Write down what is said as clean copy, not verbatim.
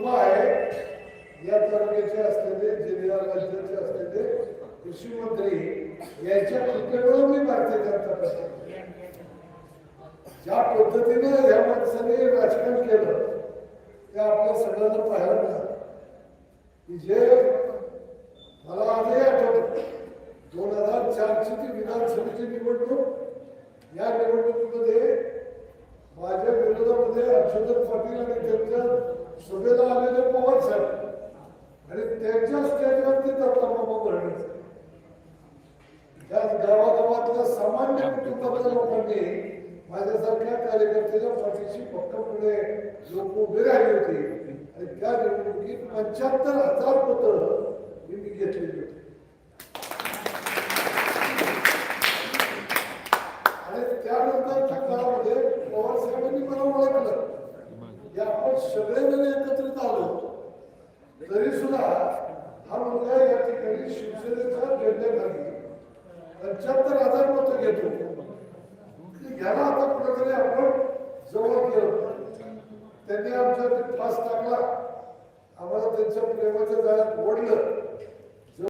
कृपा आहे या तालुक्याचे असलेले जिल्हा राज्याचे असलेले कृषी मंत्री यांच्या कृपेमुळे मी भारतीय जनता पक्ष ज्या पद्धतीने या माणसाने राजकारण केलं ते आपल्या सगळ्यांना पाहायला मिळालं की जे मला आजही आठवतं 2004 ची ती विधानसभेची निवडणूक या निवडणुकीमध्ये माझ्या विरोधामध्ये हर्षवर्धन पाटील आणि त्यांच्या सभेला आलेले पवार साहेब आणि त्यांच्या स्टेजवरती दत्तामामा भरणे त्या गावागावातल्या सामान्य कुटुंबातल्या लोकांनी माझ्यासारख्या कार्यकर्त्याच्या पाठीशी भक्कमपणे लोक उभे राहिले होते आणि त्या निवडणुकीत 75,000 मतं मी घेतलेली होती आणि त्यानंतरच्या काळामध्ये पवार साहेबांनी मला ओळखलं की आपण सगळेजण एकत्रित आलो तरी सुद्धा हा मुलगा या ठिकाणी शिवसेनेचा झेंड्याखाली 75,000 मतं घेतो याला आता कुठेतरी आपण जवळ केलं त्यांनी आमच्या फास टाकला आम्हाला त्यांच्या प्रेमाच्या जाळ्यात ओढलं